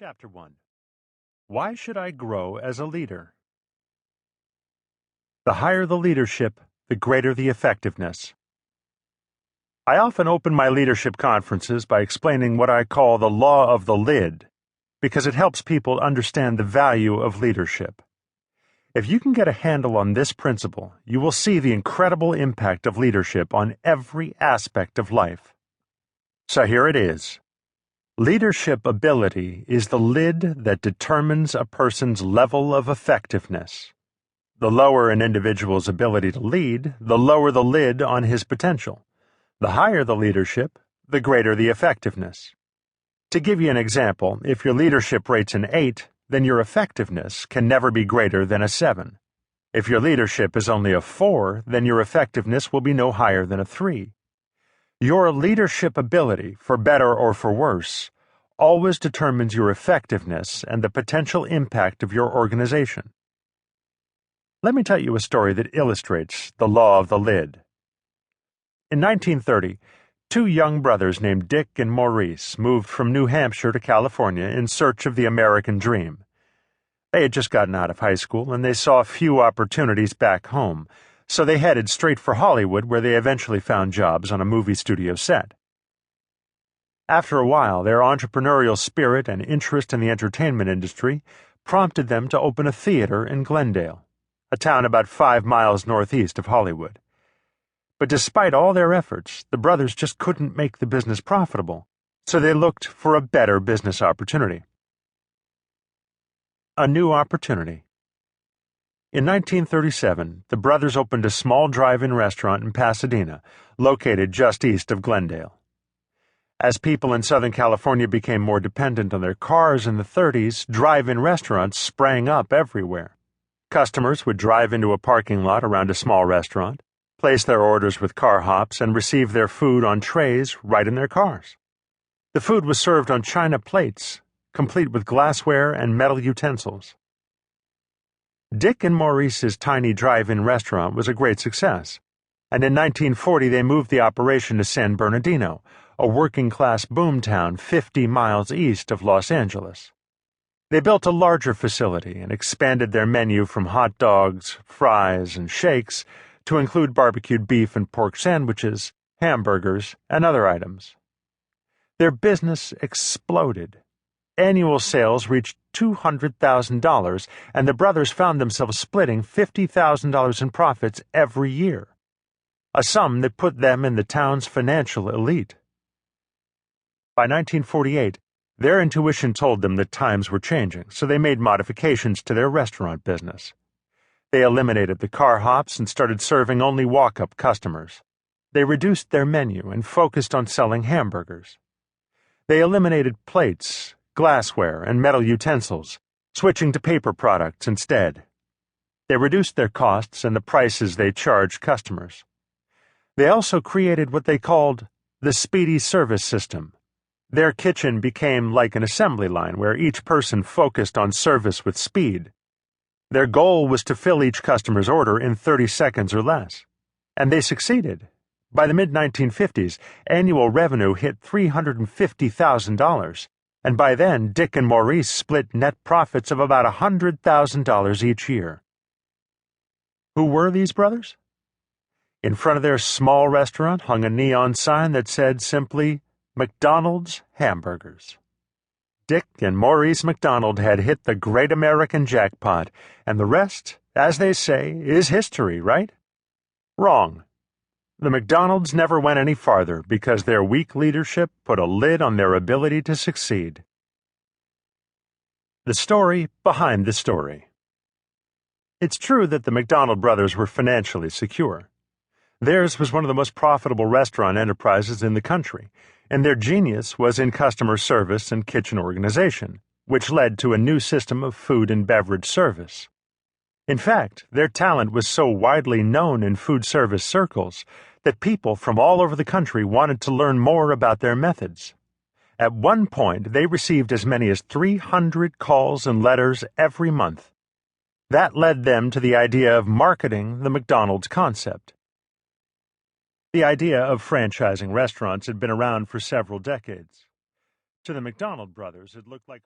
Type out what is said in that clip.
Chapter 1. Why should I grow as a leader? The higher the leadership, the greater the effectiveness. I often open my leadership conferences by explaining what I call the law of the lid, because it helps people understand the value of leadership. If you can get a handle on this principle, you will see the incredible impact of leadership on every aspect of life. So here it is. Leadership ability is the lid that determines a person's level of effectiveness. The lower an individual's ability to lead, the lower the lid on his potential. The higher the leadership, the greater the effectiveness. To give you an example, if your leadership rate's an 8, then your effectiveness can never be greater than a 7. If your leadership is only a 4, then your effectiveness will be no higher than a 3. Your leadership ability, for better or for worse, always determines your effectiveness and the potential impact of your organization. Let me tell you a story that illustrates the law of the lid. In 1930, two young brothers named Dick and Maurice moved from New Hampshire to California in search of the American dream. They had just gotten out of high school and they saw few opportunities back home, so they headed straight for Hollywood, where they eventually found jobs on a movie studio set. After a while, their entrepreneurial spirit and interest in the entertainment industry prompted them to open a theater in Glendale, a town about 5 miles northeast of Hollywood. But despite all their efforts, the brothers just couldn't make the business profitable, so they looked for a better business opportunity. A new opportunity. In 1937, the brothers opened a small drive-in restaurant in Pasadena, located just east of Glendale. As people in Southern California became more dependent on their cars in the 30s, drive-in restaurants sprang up everywhere. Customers would drive into a parking lot around a small restaurant, place their orders with car hops, and receive their food on trays right in their cars. The food was served on china plates, complete with glassware and metal utensils. Dick and Maurice's tiny drive-in restaurant was a great success, and in 1940 they moved the operation to San Bernardino, a working-class boomtown 50 miles east of Los Angeles. They built a larger facility and expanded their menu from hot dogs, fries, and shakes to include barbecued beef and pork sandwiches, hamburgers, and other items. Their business exploded. Annual sales reached $200,000, and the brothers found themselves splitting $50,000 in profits every year, a sum that put them in the town's financial elite. By 1948, their intuition told them that times were changing, so they made modifications to their restaurant business. They eliminated the car hops and started serving only walk-up customers. They reduced their menu and focused on selling hamburgers. They eliminated plates, glassware, and metal utensils, switching to paper products instead. They reduced their costs and the prices they charged customers. They also created what they called the speedy service system. Their kitchen became like an assembly line where each person focused on service with speed. Their goal was to fill each customer's order in 30 seconds or less. And they succeeded. By the mid-1950s, annual revenue hit $350,000, and by then Dick and Maurice split net profits of about $100,000 each year. Who were these brothers? In front of their small restaurant hung a neon sign that said simply, McDonald's Hamburgers. Dick and Maurice McDonald had hit the great American jackpot, and the rest, as they say, is history, right? Wrong. The McDonalds never went any farther because their weak leadership put a lid on their ability to succeed. The story behind the story. It's true that the McDonald brothers were financially secure. Theirs was one of the most profitable restaurant enterprises in the country, and their genius was in customer service and kitchen organization, which led to a new system of food and beverage service. In fact, their talent was so widely known in food service circles that people from all over the country wanted to learn more about their methods. At one point, they received as many as 300 calls and letters every month. That led them to the idea of marketing the McDonald's concept. The idea of franchising restaurants had been around for several decades. To the McDonald brothers, it looked like